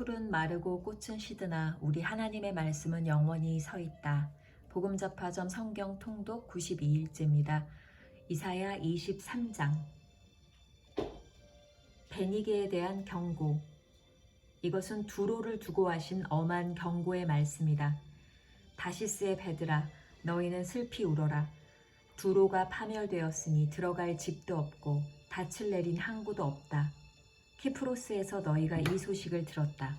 풀은 마르고 꽃은 시드나 우리 하나님의 말씀은 영원히 서 있다. 복음잡화점 성경 통독 92일째입니다. 이사야 23장. 베니게에 대한 경고. 이것은 두로를 두고 하신 엄한 경고의 말씀이다. 다시스의 배들아, 너희는 슬피 울어라. 두로가 파멸되었으니 들어갈 집도 없고 닻을 내린 항구도 없다. 키프로스에서 너희가 이 소식을 들었다.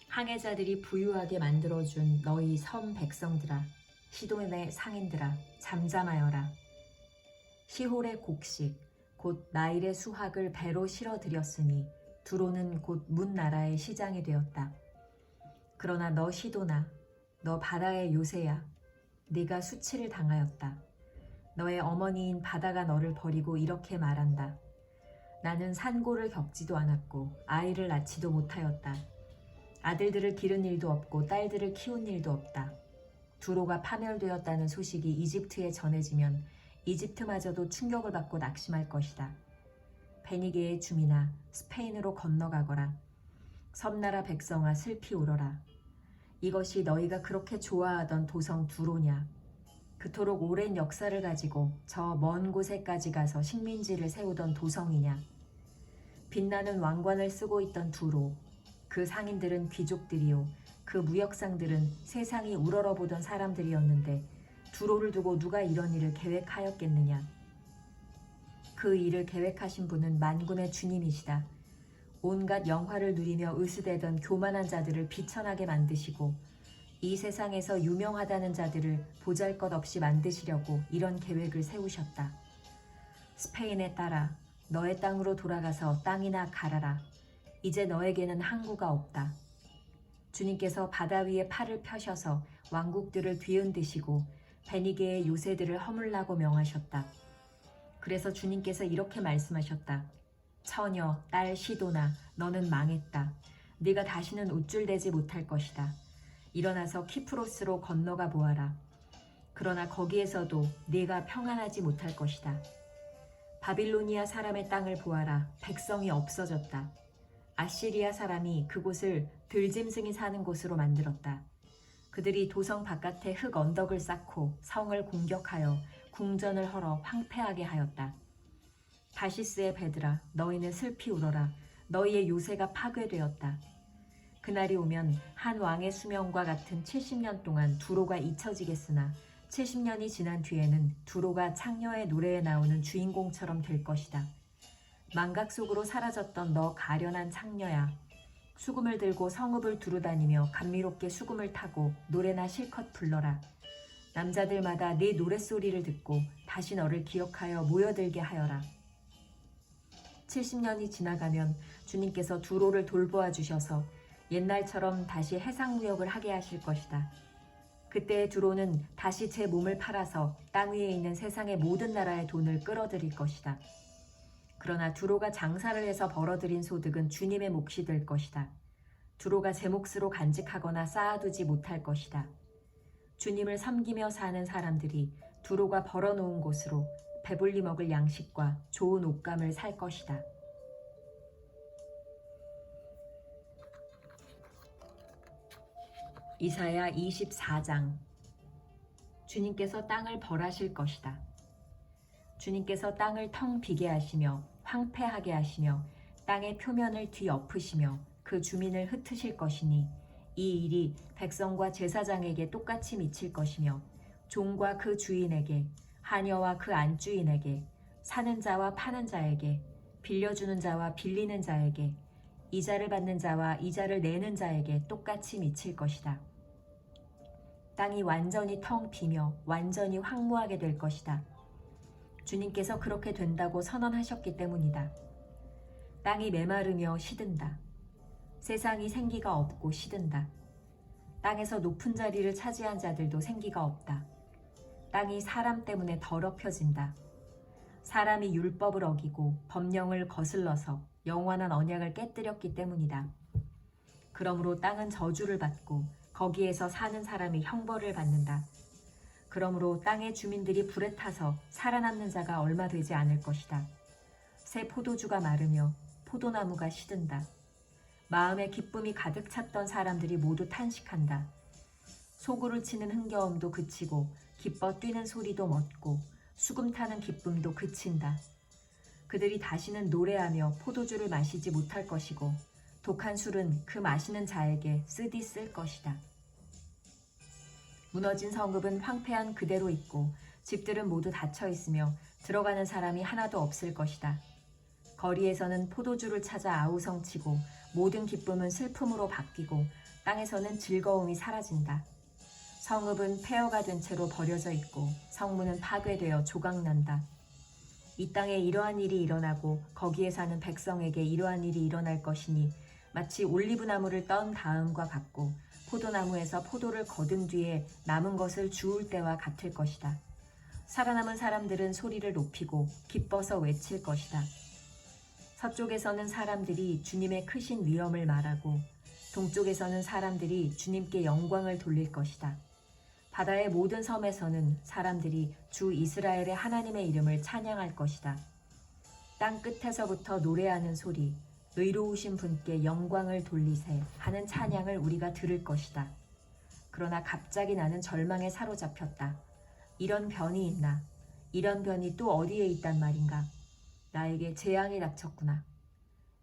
항해자들이 부유하게 만들어준 너희 섬 백성들아, 시돈의 상인들아, 잠잠하여라. 시홀의 곡식, 곧 나일의 수확을 배로 실어들였으니 두로는 곧 문 나라의 시장이 되었다. 그러나 너 시돈아, 너 바다의 요새야. 네가 수치를 당하였다. 너의 어머니인 바다가 너를 버리고 이렇게 말한다. 나는 산고를 겪지도 않았고 아이를 낳지도 못하였다. 아들들을 기른 일도 없고 딸들을 키운 일도 없다. 두로가 파멸되었다는 소식이 이집트에 전해지면 이집트마저도 충격을 받고 낙심할 것이다. 베니게의 주민아, 스페인으로 건너가거라. 섬나라 백성아, 슬피 울어라. 이것이 너희가 그렇게 좋아하던 도성 두로냐. 그토록 오랜 역사를 가지고 저 먼 곳에까지 가서 식민지를 세우던 도성이냐. 빛나는 왕관을 쓰고 있던 두로, 그 상인들은 귀족들이요, 그 무역상들은 세상이 우러러보던 사람들이었는데 두로를 두고 누가 이런 일을 계획하였겠느냐. 그 일을 계획하신 분은 만군의 주님이시다. 온갖 영화를 누리며 으스대던 교만한 자들을 비천하게 만드시고 이 세상에서 유명하다는 자들을 보잘것없이 만드시려고 이런 계획을 세우셨다. 스페인의 딸아, 너의 땅으로 돌아가서 땅이나 갈아라. 이제 너에게는 항구가 없다. 주님께서 바다 위에 팔을 펴셔서 왕국들을 뒤흔드시고 베니게의 요새들을 허물라고 명하셨다. 그래서 주님께서 이렇게 말씀하셨다. 처녀, 딸 시도나, 너는 망했다. 네가 다시는 우쭐대지 못할 것이다. 일어나서 키프로스로 건너가 보아라. 그러나 거기에서도 네가 평안하지 못할 것이다. 바빌로니아 사람의 땅을 보아라. 백성이 없어졌다. 아시리아 사람이 그곳을 들짐승이 사는 곳으로 만들었다. 그들이 도성 바깥에 흙 언덕을 쌓고 성을 공격하여 궁전을 헐어 황폐하게 하였다. 다시스의 배들아, 너희는 슬피 울어라. 너희의 요새가 파괴되었다. 그날이 오면 한 왕의 수명과 같은 70년 동안 두로가 잊혀지겠으나 70년이 지난 뒤에는 두로가 창녀의 노래에 나오는 주인공처럼 될 것이다. 망각 속으로 사라졌던 너 가련한 창녀야. 수금을 들고 성읍을 두루다니며 감미롭게 수금을 타고 노래나 실컷 불러라. 남자들마다 네 노랫소리를 듣고 다시 너를 기억하여 모여들게 하여라. 70년이 지나가면 주님께서 두로를 돌보아 주셔서 옛날처럼 다시 해상무역을 하게 하실 것이다. 그때의 두로는 다시 제 몸을 팔아서 땅 위에 있는 세상의 모든 나라의 돈을 끌어들일 것이다. 그러나 두로가 장사를 해서 벌어들인 소득은 주님의 몫이 될 것이다. 두로가 제 몫으로 간직하거나 쌓아두지 못할 것이다. 주님을 섬기며 사는 사람들이 두로가 벌어놓은 곳으로 배불리 먹을 양식과 좋은 옷감을 살 것이다. 이사야 24장. 주님께서 땅을 벌하실 것이다. 주님께서 땅을 텅 비게 하시며 황폐하게 하시며 땅의 표면을 뒤엎으시며 그 주민을 흩으실 것이니 이 일이 백성과 제사장에게 똑같이 미칠 것이며 종과 그 주인에게, 하녀와 그 안주인에게, 사는 자와 파는 자에게, 빌려주는 자와 빌리는 자에게, 이자를 받는 자와 이자를 내는 자에게 똑같이 미칠 것이다. 땅이 완전히 텅 비며 완전히 황무하게 될 것이다. 주님께서 그렇게 된다고 선언하셨기 때문이다. 땅이 메마르며 시든다. 세상이 생기가 없고 시든다. 땅에서 높은 자리를 차지한 자들도 생기가 없다. 땅이 사람 때문에 더럽혀진다. 사람이 율법을 어기고 법령을 거슬러서 영원한 언약을 깨뜨렸기 때문이다. 그러므로 땅은 저주를 받고 거기에서 사는 사람이 형벌을 받는다. 그러므로 땅의 주민들이 불에 타서 살아남는 자가 얼마 되지 않을 것이다. 새 포도주가 마르며 포도나무가 시든다. 마음에 기쁨이 가득 찼던 사람들이 모두 탄식한다. 소구를 치는 흥겨움도 그치고 기뻐 뛰는 소리도 멎고 수금 타는 기쁨도 그친다. 그들이 다시는 노래하며 포도주를 마시지 못할 것이고 독한 술은 그 마시는 자에게 쓰디 쓸 것이다. 무너진 성읍은 황폐한 그대로 있고 집들은 모두 닫혀 있으며 들어가는 사람이 하나도 없을 것이다. 거리에서는 포도주를 찾아 아우성치고 모든 기쁨은 슬픔으로 바뀌고 땅에서는 즐거움이 사라진다. 성읍은 폐허가 된 채로 버려져 있고 성문은 파괴되어 조각난다. 이 땅에 이러한 일이 일어나고 거기에 사는 백성에게 이러한 일이 일어날 것이니 마치 올리브나무를 떤 다음과 같고 포도나무에서 포도를 거둔 뒤에 남은 것을 주울 때와 같을 것이다. 살아남은 사람들은 소리를 높이고 기뻐서 외칠 것이다. 서쪽에서는 사람들이 주님의 크신 위엄을 말하고 동쪽에서는 사람들이 주님께 영광을 돌릴 것이다. 바다의 모든 섬에서는 사람들이 주 이스라엘의 하나님의 이름을 찬양할 것이다. 땅 끝에서부터 노래하는 소리, 의로우신 분께 영광을 돌리세 하는 찬양을 우리가 들을 것이다. 그러나 갑자기 나는 절망에 사로잡혔다. 이런 변이 있나? 이런 변이 또 어디에 있단 말인가? 나에게 재앙이 닥쳤구나.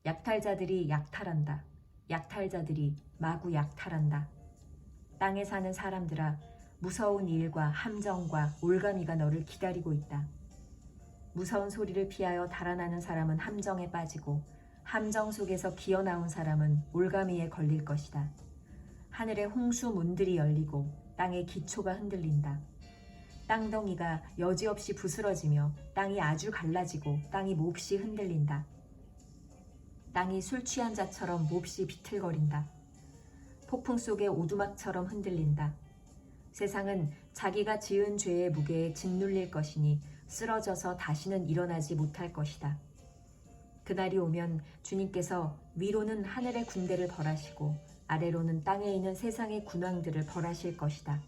약탈자들이 약탈한다. 약탈자들이 마구 약탈한다. 땅에 사는 사람들아, 무서운 일과 함정과 올가미가 너를 기다리고 있다. 무서운 소리를 피하여 달아나는 사람은 함정에 빠지고 함정 속에서 기어나온 사람은 올가미에 걸릴 것이다. 하늘의 홍수 문들이 열리고 땅의 기초가 흔들린다. 땅덩이가 여지없이 부스러지며 땅이 아주 갈라지고 땅이 몹시 흔들린다. 땅이 술 취한 자처럼 몹시 비틀거린다. 폭풍 속의 오두막처럼 흔들린다. 세상은 자기가 지은 죄의 무게에 짓눌릴 것이니 쓰러져서 다시는 일어나지 못할 것이다. 그날이 오면 주님께서 위로는 하늘의 군대를 벌하시고 아래로는 땅에 있는 세상의 군왕들을 벌하실 것이다.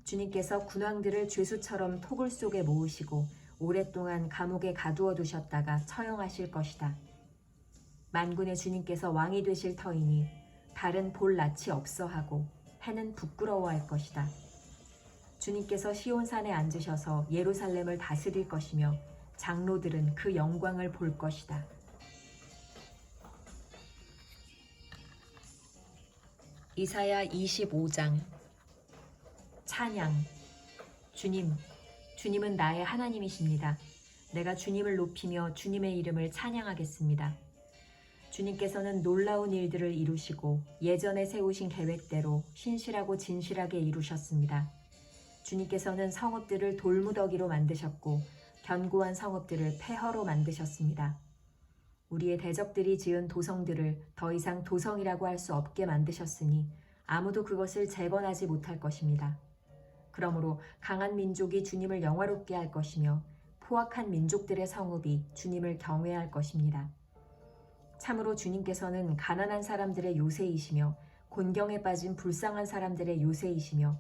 주님께서 군왕들을 죄수처럼 토굴 속에 모으시고 오랫동안 감옥에 가두어 두셨다가 처형하실 것이다. 만군의 주님께서 왕이 되실 터이니 달은 볼 낯이 없어 하고 해는 부끄러워할 것이다. 주님께서 시온산에 앉으셔서 예루살렘을 다스릴 것이며 장로들은 그 영광을 볼 것이다. 이사야 25장. 찬양. 주님은 나의 하나님이십니다. 내가 주님을 높이며 주님의 이름을 찬양하겠습니다. 주님께서는 놀라운 일들을 이루시고 예전에 세우신 계획대로 신실하고 진실하게 이루셨습니다. 주님께서는 성읍들을 돌무더기로 만드셨고 견고한 성읍들을 폐허로 만드셨습니다. 우리의 대적들이 지은 도성들을 더 이상 도성이라고 할 수 없게 만드셨으니 아무도 그것을 재건하지 못할 것입니다. 그러므로 강한 민족이 주님을 영화롭게 할 것이며 포악한 민족들의 성읍이 주님을 경외할 것입니다. 참으로 주님께서는 가난한 사람들의 요새이시며 곤경에 빠진 불쌍한 사람들의 요새이시며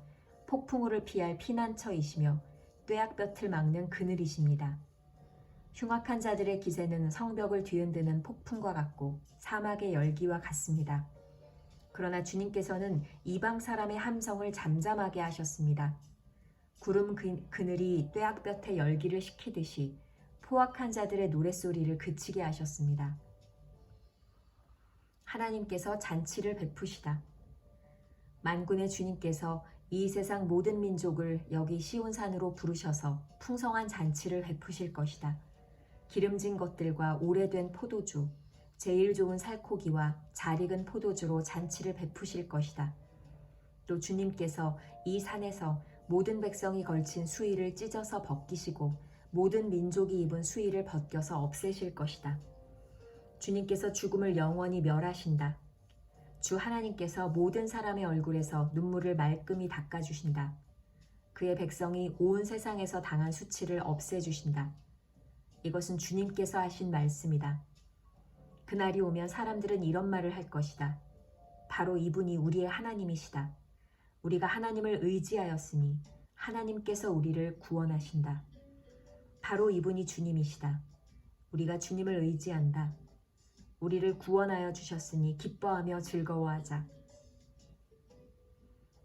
폭풍우를 피할 피난처이시며 뙤약볕을 막는 그늘이십니다. 흉악한 자들의 기세는 성벽을 뒤흔드는 폭풍과 같고 사막의 열기와 같습니다. 그러나 주님께서는 이방 사람의 함성을 잠잠하게 하셨습니다. 구름 그늘이 뙤약볕의 열기를 식히듯이 포악한 자들의 노랫소리를 그치게 하셨습니다. 하나님께서 잔치를 베푸시다. 만군의 주님께서 이 세상 모든 민족을 여기 시온산으로 부르셔서 풍성한 잔치를 베푸실 것이다. 기름진 것들과 오래된 포도주, 제일 좋은 살코기와 잘 익은 포도주로 잔치를 베푸실 것이다. 또 주님께서 이 산에서 모든 백성이 걸친 수의를 찢어서 벗기시고 모든 민족이 입은 수의를 벗겨서 없애실 것이다. 주님께서 죽음을 영원히 멸하신다. 주 하나님께서 모든 사람의 얼굴에서 눈물을 말끔히 닦아주신다. 그의 백성이 온 세상에서 당한 수치를 없애주신다. 이것은 주님께서 하신 말씀이다. 그날이 오면 사람들은 이런 말을 할 것이다. 바로 이분이 우리의 하나님이시다. 우리가 하나님을 의지하였으니 하나님께서 우리를 구원하신다. 바로 이분이 주님이시다. 우리가 주님을 의지한다. 우리를 구원하여 주셨으니 기뻐하며 즐거워하자.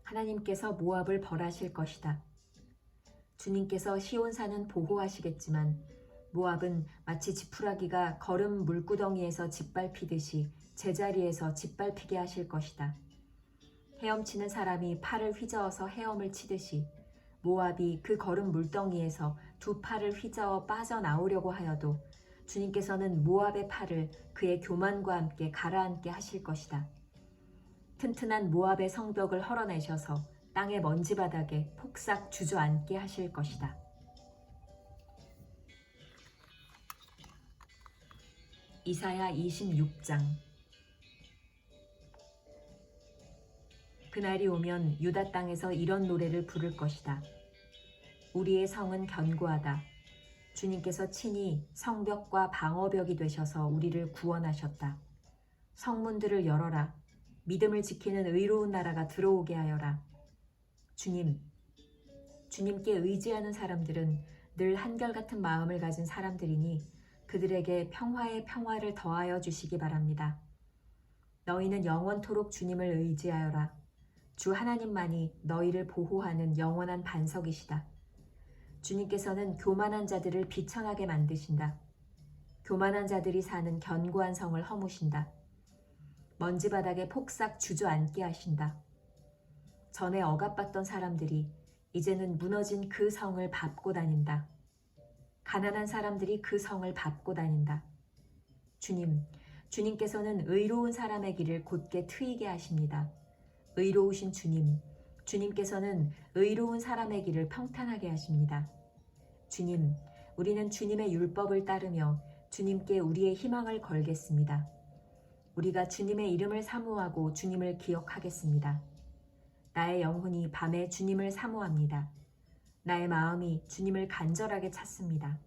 하나님께서 모압을 벌하실 것이다. 주님께서 시온산은 보호하시겠지만 모압은 마치 지푸라기가 거름 물구덩이에서 짓밟히듯이 제자리에서 짓밟히게 하실 것이다. 헤엄치는 사람이 팔을 휘저어서 헤엄을 치듯이 모압이 그 거름 물덩이에서 두 팔을 휘저어 빠져나오려고 하여도 주님께서는 모압의 팔을 그의 교만과 함께 가라앉게 하실 것이다. 튼튼한 모압의 성벽을 헐어내셔서 땅의 먼지바닥에 폭삭 주저앉게 하실 것이다. 이사야 26장. 그날이 오면 유다 땅에서 이런 노래를 부를 것이다. 우리의 성은 견고하다. 주님께서 친히 성벽과 방어벽이 되셔서 우리를 구원하셨다. 성문들을 열어라. 믿음을 지키는 의로운 나라가 들어오게 하여라. 주님께 의지하는 사람들은 늘 한결같은 마음을 가진 사람들이니 그들에게 평화의 평화를 더하여 주시기 바랍니다. 너희는 영원토록 주님을 의지하여라. 주 하나님만이 너희를 보호하는 영원한 반석이시다. 주님께서는 교만한 자들을 비천하게 만드신다. 교만한 자들이 사는 견고한 성을 허무신다. 먼지바닥에 폭삭 주저앉게 하신다. 전에 억압받던 사람들이 이제는 무너진 그 성을 밟고 다닌다. 가난한 사람들이 그 성을 밟고 다닌다. 주님께서는 의로운 사람의 길을 곧게 트이게 하십니다. 의로우신 주님께서는 의로운 사람의 길을 평탄하게 하십니다. 우리는 주님의 율법을 따르며 주님께 우리의 희망을 걸겠습니다. 우리가 주님의 이름을 사모하고 주님을 기억하겠습니다. 나의 영혼이 밤에 주님을 사모합니다. 나의 마음이 주님을 간절하게 찾습니다.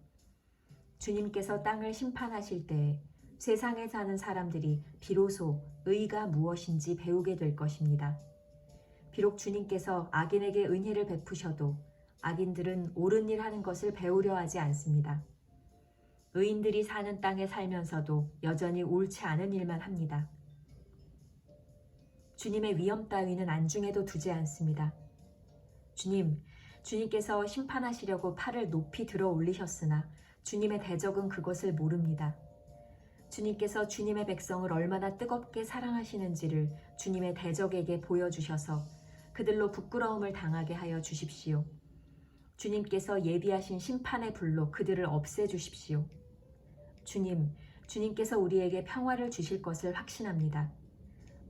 주님께서 땅을 심판하실 때에 세상에 사는 사람들이 비로소 의가 무엇인지 배우게 될 것입니다. 비록 주님께서 악인에게 은혜를 베푸셔도 악인들은 옳은 일 하는 것을 배우려 하지 않습니다. 의인들이 사는 땅에 살면서도 여전히 옳지 않은 일만 합니다. 주님의 위엄 따위는 안중에도 두지 않습니다. 주님께서 심판하시려고 팔을 높이 들어 올리셨으나 주님의 대적은 그것을 모릅니다. 주님께서 주님의 백성을 얼마나 뜨겁게 사랑하시는지를 주님의 대적에게 보여주셔서 그들로 부끄러움을 당하게 하여 주십시오. 주님께서 예비하신 심판의 불로 그들을 없애주십시오. 주님께서 우리에게 평화를 주실 것을 확신합니다.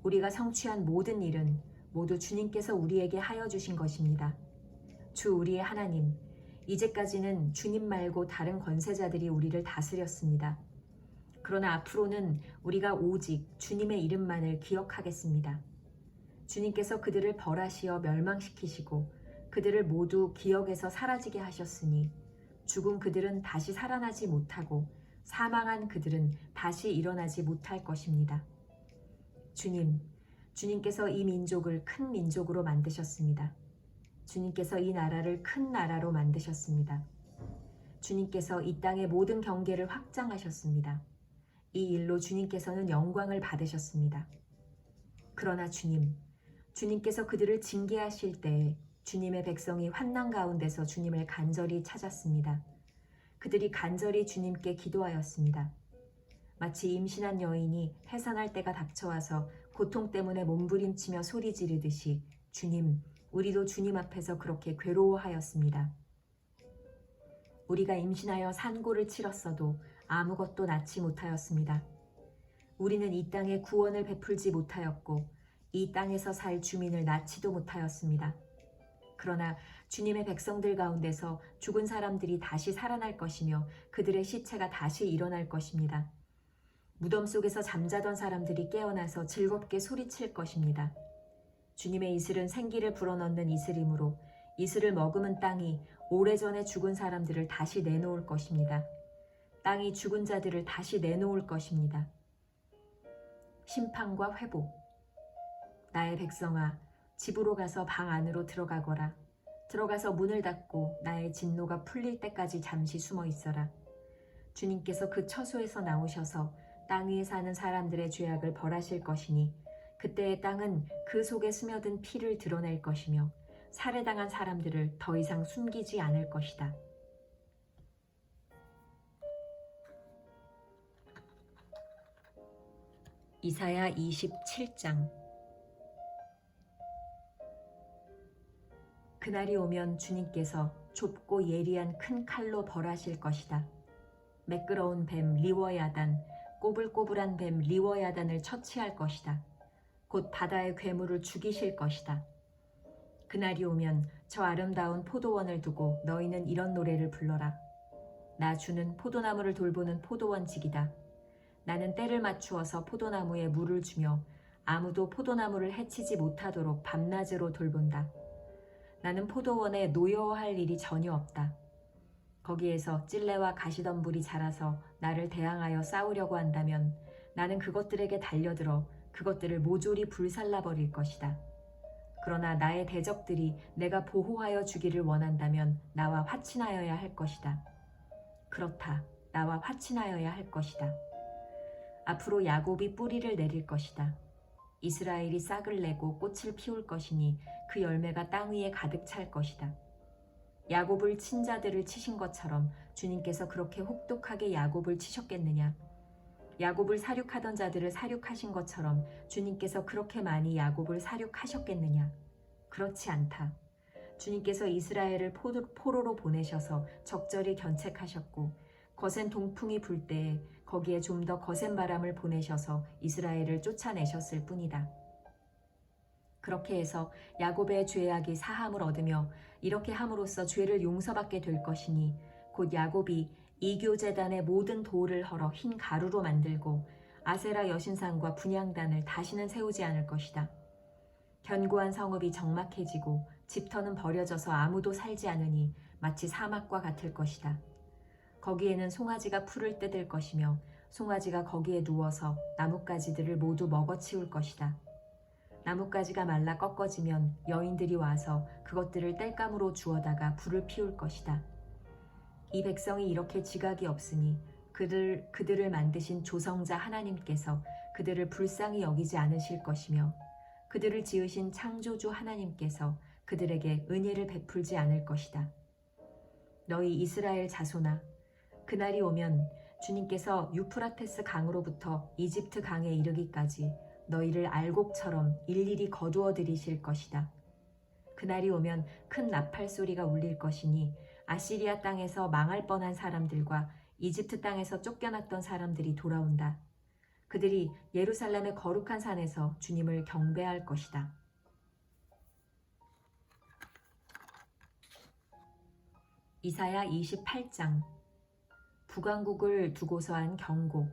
우리가 성취한 모든 일은 모두 주님께서 우리에게 하여 주신 것입니다. 주 우리의 하나님, 이제까지는 주님 말고 다른 권세자들이 우리를 다스렸습니다. 그러나 앞으로는 우리가 오직 주님의 이름만을 기억하겠습니다. 주님께서 그들을 벌하시어 멸망시키시고 그들을 모두 기억에서 사라지게 하셨으니 죽은 그들은 다시 살아나지 못하고 사망한 그들은 다시 일어나지 못할 것입니다. 주님께서 이 민족을 큰 민족으로 만드셨습니다. 주님께서 이 나라를 큰 나라로 만드셨습니다. 주님께서 이 땅의 모든 경계를 확장하셨습니다. 이 일로 주님께서는 영광을 받으셨습니다. 그러나 주님께서 그들을 징계하실 때에 주님의 백성이 환난 가운데서 주님을 간절히 찾았습니다. 그들이 간절히 주님께 기도하였습니다. 마치 임신한 여인이 해산할 때가 닥쳐와서 고통 때문에 몸부림치며 소리 지르듯이 우리도 주님 앞에서 그렇게 괴로워하였습니다. 우리가 임신하여 산고를 치렀어도 아무것도 낳지 못하였습니다. 우리는 이 땅에 구원을 베풀지 못하였고 이 땅에서 살 주민을 낳지도 못하였습니다. 그러나 주님의 백성들 가운데서 죽은 사람들이 다시 살아날 것이며 그들의 시체가 다시 일어날 것입니다. 무덤 속에서 잠자던 사람들이 깨어나서 즐겁게 소리칠 것입니다. 주님의 이슬은 생기를 불어넣는 이슬이므로 이슬을 머금은 땅이 오래전에 죽은 사람들을 다시 내놓을 것입니다. 땅이 죽은 자들을 다시 내놓을 것입니다. 심판과 회복. 나의 백성아, 집으로 가서 방 안으로 들어가거라. 들어가서 문을 닫고 나의 진노가 풀릴 때까지 잠시 숨어 있어라. 주님께서 그 처소에서 나오셔서 땅 위에 사는 사람들의 죄악을 벌하실 것이니 그때의 땅은 그 속에 스며든 피를 드러낼 것이며 살해당한 사람들을 더 이상 숨기지 않을 것이다. 이사야 27장. 그날이 오면 주님께서 좁고 예리한 큰 칼로 벌하실 것이다. 매끄러운 뱀 리워야단, 꼬불꼬불한 뱀 리워야단을 처치할 것이다. 곧 바다의 괴물을 죽이실 것이다. 그날이 오면 저 아름다운 포도원을 두고 너희는 이런 노래를 불러라. 나 주는 포도나무를 돌보는 포도원직이다. 나는 때를 맞추어서 포도나무에 물을 주며 아무도 포도나무를 해치지 못하도록 밤낮으로 돌본다. 나는 포도원에 노여워할 일이 전혀 없다. 거기에서 찔레와 가시덤불이 자라서 나를 대항하여 싸우려고 한다면 나는 그것들에게 달려들어 그것들을 모조리 불살라버릴 것이다. 그러나 나의 대적들이 내가 보호하여 주기를 원한다면 나와 화친하여야 할 것이다. 그렇다. 나와 화친하여야 할 것이다. 앞으로 야곱이 뿌리를 내릴 것이다. 이스라엘이 싹을 내고 꽃을 피울 것이니 그 열매가 땅 위에 가득 찰 것이다. 야곱을 친 자들을 치신 것처럼 주님께서 그렇게 혹독하게 야곱을 치셨겠느냐? 야곱을 사륙하던 자들을 사륙하신 것처럼 주님께서 그렇게 많이 야곱을 사륙하셨겠느냐? 그렇지 않다. 주님께서 이스라엘을 포로로 보내셔서 적절히 견책하셨고 거센 동풍이 불 때에 거기에 좀 더 거센 바람을 보내셔서 이스라엘을 쫓아내셨을 뿐이다. 그렇게 해서 야곱의 죄악이 사함을 얻으며 이렇게 함으로써 죄를 용서받게 될 것이니 곧 야곱이 이교제단의 모든 돌을 헐어 흰 가루로 만들고 아세라 여신상과 분향단을 다시는 세우지 않을 것이다. 견고한 성읍이 적막해지고 집터는 버려져서 아무도 살지 않으니 마치 사막과 같을 것이다. 거기에는 송아지가 풀을 뜯을 것이며 송아지가 거기에 누워서 나뭇가지들을 모두 먹어치울 것이다. 나뭇가지가 말라 꺾어지면 여인들이 와서 그것들을 땔감으로 주워다가 불을 피울 것이다. 이 백성이 이렇게 지각이 없으니 그들을 만드신 조성자 하나님께서 그들을 불쌍히 여기지 않으실 것이며 그들을 지으신 창조주 하나님께서 그들에게 은혜를 베풀지 않을 것이다. 너희 이스라엘 자손아, 그날이 오면 주님께서 유프라테스 강으로부터 이집트 강에 이르기까지 너희를 알곡처럼 일일이 거두어 들이실 것이다. 그날이 오면 큰 나팔 소리가 울릴 것이니 아시리아 땅에서 망할 뻔한 사람들과 이집트 땅에서 쫓겨났던 사람들이 돌아온다. 그들이 예루살렘의 거룩한 산에서 주님을 경배할 것이다. 이사야 28장. 북왕국을 두고서 한 경고.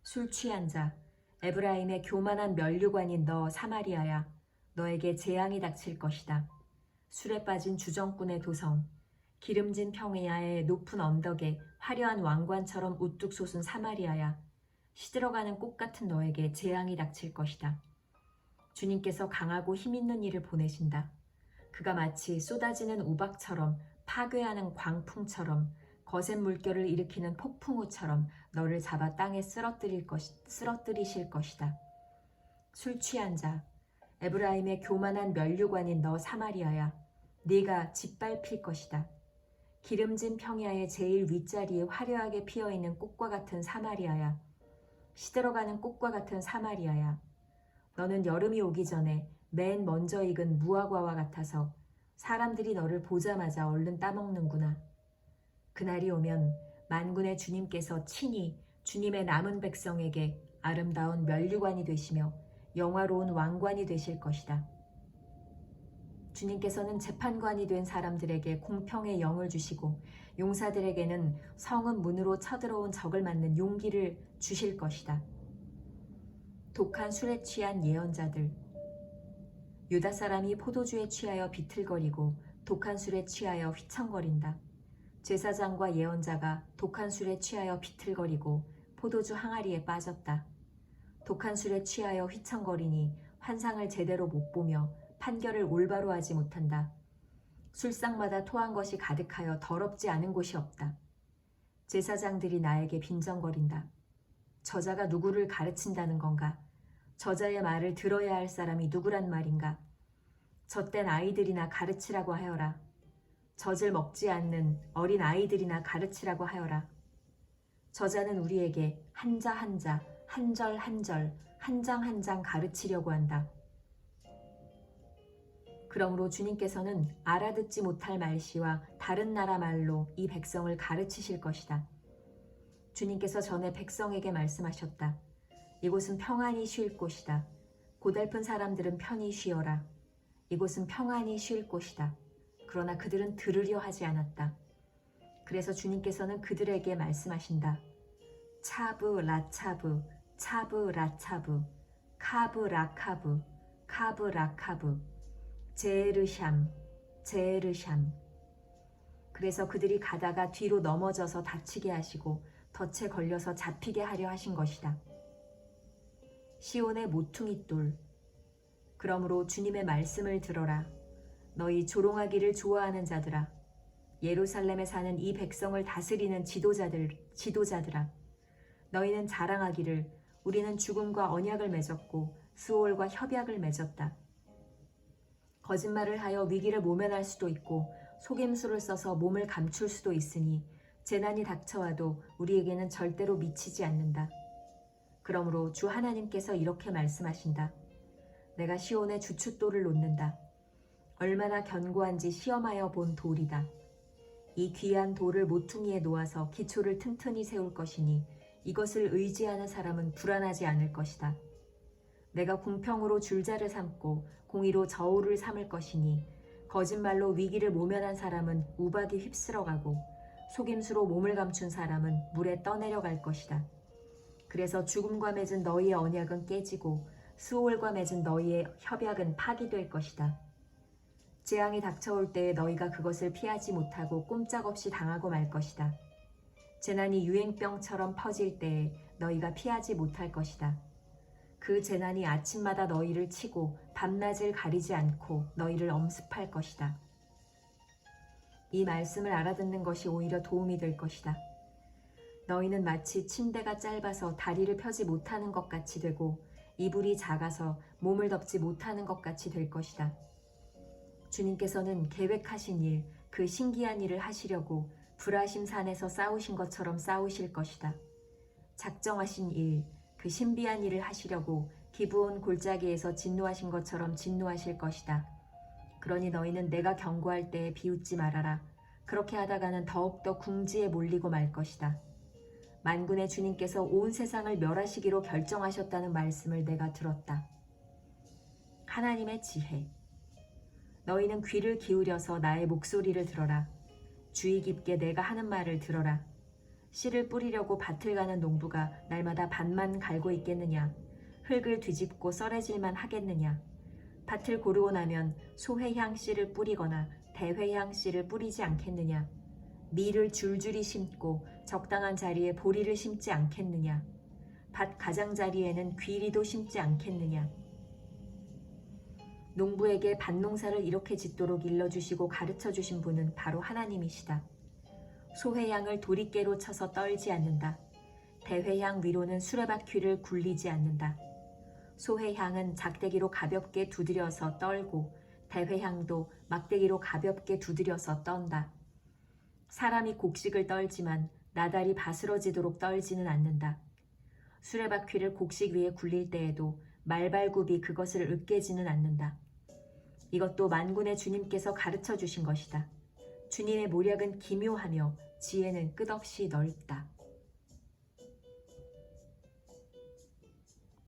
술 취한 자, 에브라임의 교만한 면류관인 너 사마리아야, 너에게 재앙이 닥칠 것이다. 술에 빠진 주정꾼의 도성, 기름진 평야의 높은 언덕에 화려한 왕관처럼 우뚝 솟은 사마리아야, 시들어가는 꽃 같은 너에게 재앙이 닥칠 것이다. 주님께서 강하고 힘있는 이를 보내신다. 그가 마치 쏟아지는 우박처럼 파괴하는 광풍처럼 거센 물결을 일으키는 폭풍우처럼 너를 잡아 땅에 쓰러뜨리실 것이다. 술 취한 자, 에브라임의 교만한 면류관인 너 사마리아야, 네가 짓밟힐 것이다. 기름진 평야의 제일 윗자리에 화려하게 피어있는 꽃과 같은 사마리아야, 시들어가는 꽃과 같은 사마리아야, 너는 여름이 오기 전에 맨 먼저 익은 무화과와 같아서 사람들이 너를 보자마자 얼른 따먹는구나. 그날이 오면 만군의 주님께서 친히 주님의 남은 백성에게 아름다운 면류관이 되시며 영화로운 왕관이 되실 것이다. 주님께서는 재판관이 된 사람들에게 공평의 영을 주시고 용사들에게는 성읍 문으로 쳐들어온 적을 맞는 용기를 주실 것이다. 독한 술에 취한 예언자들. 유다 사람이 포도주에 취하여 비틀거리고 독한 술에 취하여 휘청거린다. 제사장과 예언자가 독한 술에 취하여 비틀거리고 포도주 항아리에 빠졌다. 독한 술에 취하여 휘청거리니 환상을 제대로 못 보며 판결을 올바로 하지 못한다. 술상마다 토한 것이 가득하여 더럽지 않은 곳이 없다. 제사장들이 나에게 빈정거린다. 저자가 누구를 가르친다는 건가? 저자의 말을 들어야 할 사람이 누구란 말인가? 젖된 아이들이나 가르치라고 하여라. 젖을 먹지 않는 어린 아이들이나 가르치라고 하여라. 저자는 우리에게 한자 한자, 한 절 한 절, 한 장 한 장 가르치려고 한다. 그러므로 주님께서는 알아듣지 못할 말씨와 다른 나라 말로 이 백성을 가르치실 것이다. 주님께서 전에 백성에게 말씀하셨다. 이곳은 평안히 쉴 곳이다. 고달픈 사람들은 편히 쉬어라. 이곳은 평안히 쉴 곳이다. 그러나 그들은 들으려 하지 않았다. 그래서 주님께서는 그들에게 말씀하신다. 차브 라차브, 차브 라차브, 카브 라카브, 카브 라카브, 제르샴, 제르샴. 그래서 그들이 가다가 뒤로 넘어져서 다치게 하시고 덫에 걸려서 잡히게 하려 하신 것이다. 시온의 모퉁이 돌. 그러므로 주님의 말씀을 들어라. 너희 조롱하기를 좋아하는 자들아. 예루살렘에 사는 이 백성을 다스리는 지도자들아. 너희는 자랑하기를 우리는 죽음과 언약을 맺었고 스올과 협약을 맺었다. 거짓말을 하여 위기를 모면할 수도 있고 속임수를 써서 몸을 감출 수도 있으니 재난이 닥쳐와도 우리에게는 절대로 미치지 않는다. 그러므로 주 하나님께서 이렇게 말씀하신다. 내가 시온의 주춧돌을 놓는다. 얼마나 견고한지 시험하여 본 돌이다. 이 귀한 돌을 모퉁이에 놓아서 기초를 튼튼히 세울 것이니 이것을 의지하는 사람은 불안하지 않을 것이다. 내가 공평으로 줄자를 삼고 공의로 저울을 삼을 것이니 거짓말로 위기를 모면한 사람은 우박이 휩쓸어가고 속임수로 몸을 감춘 사람은 물에 떠내려갈 것이다. 그래서 죽음과 맺은 너희의 언약은 깨지고 스올과 맺은 너희의 협약은 파기될 것이다. 재앙이 닥쳐올 때에 너희가 그것을 피하지 못하고 꼼짝없이 당하고 말 것이다. 재난이 유행병처럼 퍼질 때에 너희가 피하지 못할 것이다. 그 재난이 아침마다 너희를 치고 밤낮을 가리지 않고 너희를 엄습할 것이다. 이 말씀을 알아듣는 것이 오히려 도움이 될 것이다. 너희는 마치 침대가 짧아서 다리를 펴지 못하는 것 같이 되고 이불이 작아서 몸을 덮지 못하는 것 같이 될 것이다. 주님께서는 계획하신 일, 그 신기한 일을 하시려고 브라심 산에서 싸우신 것처럼 싸우실 것이다. 작정하신 일, 그 신비한 일을 하시려고 기브온 골짜기에서 진노하신 것처럼 진노하실 것이다. 그러니 너희는 내가 경고할 때에 비웃지 말아라. 그렇게 하다가는 더욱더 궁지에 몰리고 말 것이다. 만군의 주님께서 온 세상을 멸하시기로 결정하셨다는 말씀을 내가 들었다. 하나님의 지혜. 너희는 귀를 기울여서 나의 목소리를 들어라. 주의 깊게 내가 하는 말을 들어라. 씨를 뿌리려고 밭을 가는 농부가 날마다 밭만 갈고 있겠느냐? 흙을 뒤집고 썰어질만 하겠느냐? 밭을 고르고 나면 소회향 씨를 뿌리거나 대회향 씨를 뿌리지 않겠느냐? 밀을 줄줄이 심고 적당한 자리에 보리를 심지 않겠느냐? 밭 가장자리에는 귀리도 심지 않겠느냐? 농부에게 밭농사를 이렇게 짓도록 일러주시고 가르쳐주신 분은 바로 하나님이시다. 소회향을 도리깨로 쳐서 떨지 않는다. 대회향 위로는 수레바퀴를 굴리지 않는다. 소회향은 작대기로 가볍게 두드려서 떨고 대회향도 막대기로 가볍게 두드려서 떤다. 사람이 곡식을 떨지만 나달이 바스러지도록 떨지는 않는다. 수레바퀴를 곡식 위에 굴릴 때에도 말발굽이 그것을 으깨지는 않는다. 이것도 만군의 주님께서 가르쳐 주신 것이다. 주님의 모략은 기묘하며 지혜는 끝없이 넓다.